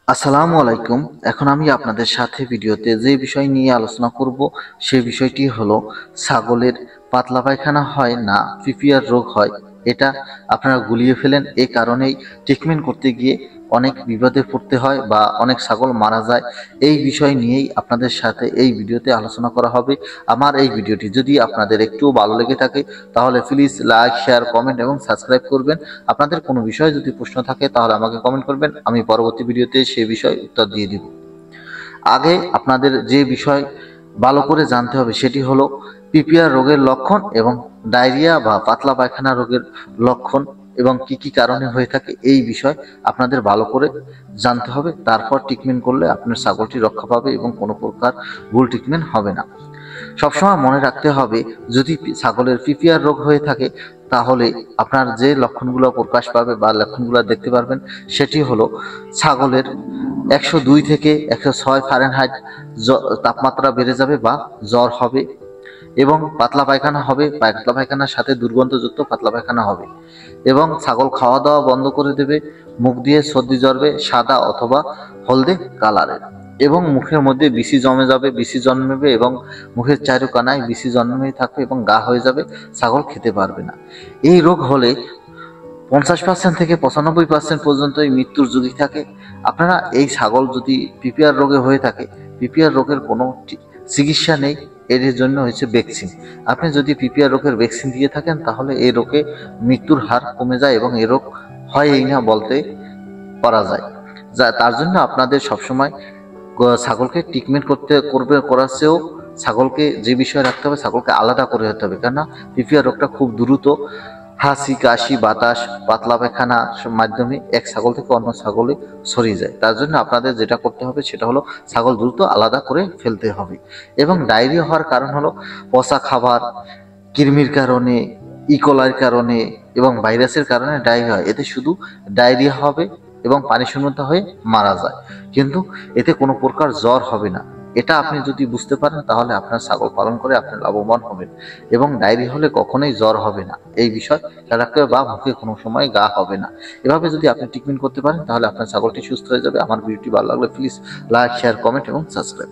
আসসালামু আলাইকুম। এখন আমি আপনাদের সাথে ভিডিওতে যে বিষয় নিয়ে আলোচনা করব সেই বিষয়টি হলো ছাগলের পাতলা পায়খানা হয় না পিপিআর রোগ হয়। এটা আপনারা গুলিয়ে ফেলেন, এই কারণেই ট্রিটমেন্ট করতে গিয়ে অনেক বিপদে পড়তে হয় বা অনেক ছাগল মারা যায়। এই বিষয় নিয়েই আপনাদের সাথে এই ভিডিওতে আলোচনা করা হবে। আমার এই ভিডিওটি যদি আপনাদের একটুও ভালো লেগে থাকে তাহলে প্লিজ লাইক, শেয়ার, কমেন্ট এবং সাবস্ক্রাইব করবেন। আপনাদের কোনো বিষয়ে যদি প্রশ্ন থাকে তাহলে আমাকে কমেন্ট করবেন, আমি পরবর্তী ভিডিওতে সেই বিষয়ে উত্তর দিয়ে দিব। আগে আপনাদের যে বিষয় ভালো করে জানতে হবে সেটি হলো পিপিআর রোগের লক্ষণ এবং ডায়রিয়া বা পাতলা পায়খানা রোগের লক্ষণ এবং কি কি কারণে হয়ে থাকে এই বিষয় আপনাদের ভালো করে জানতে হবে। তারপর ট্রিটমেন্ট করলে আপনার ছাগলটি রক্ষা পাবে এবং কোনো প্রকার ভুল ট্রিটমেন্ট হবে না। সবসময় মনে রাখতে হবে, যদি ছাগলের পিপিআর রোগ হয়ে থাকে তাহলে আপনার যে লক্ষণগুলো প্রকাশ পাবে বা লক্ষণগুলো দেখতে পারবেন সেটি হলো ছাগলের 102 থেকে 106 ফারেনহাইট তাপমাত্রা বেড়ে যাবে বা জ্বর হবে এবং পাতলা পায়খানা হবে। পাতলা পায়খানার সাথে দুর্গন্ধযুক্ত পাতলা পায়খানা হবে এবং ছাগল খাওয়া দাওয়া বন্ধ করে দেবে, মুখ দিয়ে সর্দি জ্বরবে সাদা অথবা হলদে কালারের এবং মুখের মধ্যে বিসি জমে যাবে, বিসি জন্মেবে এবং মুখের চারুকানায় বিসি জন্মে থাকবে এবং গা হয়ে যাবে, ছাগল খেতে পারবে না। এই রোগ হলে 50% থেকে 95% পর্যন্তই মৃত্যুর ঝুঁকি থাকে। আপনারা এই ছাগল যদি পিপিআর রোগে হয়ে থাকে, পিপিআর রোগের কোনো চিকিৎসা নেই, এর জন্য হচ্ছে ভ্যাকসিন। আপনি যদি পিপিআর রোগের ভ্যাকসিন দিয়ে থাকেন তাহলে এই রোগে মৃত্যুর হার কমে যায় এবং এই রোগ হয়ই না বলতে করা যায়। তার জন্য আপনাদের সবসময় ছাগলকে ট্রিটমেন্ট করার চেয়েও ছাগলকে যে বিষয় রাখতে হবে, ছাগলকে আলাদা করে হতে হবে, কেননা পিপিআর রোগটা খুব দ্রুত হাঁচি, কাশি, বাতাস, পাতলা পায়খানার মাধ্যমে এক ছাগল থেকে অন্য ছাগলে ছড়িয়ে যায়। তার জন্য আপনাদের যেটা করতে হবে সেটা হলো ছাগল দ্রুত আলাদা করে ফেলতে হবে। এবং ডায়রিয়া হওয়ার কারণ হলো পচা খাবার, কৃমির কারণে, ইকোলার কারণে এবং ভাইরাসের কারণে ডায়রিয়া হয়। এতে শুধু ডায়রিয়া হবে এবং পানি শূন্যতা হয়ে মারা যায়, কিন্তু এতে কোনো প্রকার জ্বর হবে না। এটা আপনি যদি বুঝতে পারেন তাহলে আপনার ছাগল পালন করে আপনি লাভবান হবেন এবং ডায়রিয়া হলে কখনোই জ্বর হবে না, এই বিষয় খেয়াল রাখতে হবে, বা মুখে কোনো সময় গা হবে না। এভাবে যদি আপনি ট্রিটমেন্ট করতে পারেন তাহলে আপনার ছাগলটি সুস্থ হয়ে যাবে। আমার ভিডিওটি ভালো লাগলে প্লিজ লাইক, শেয়ার, কমেন্ট এবং সাবস্ক্রাইব।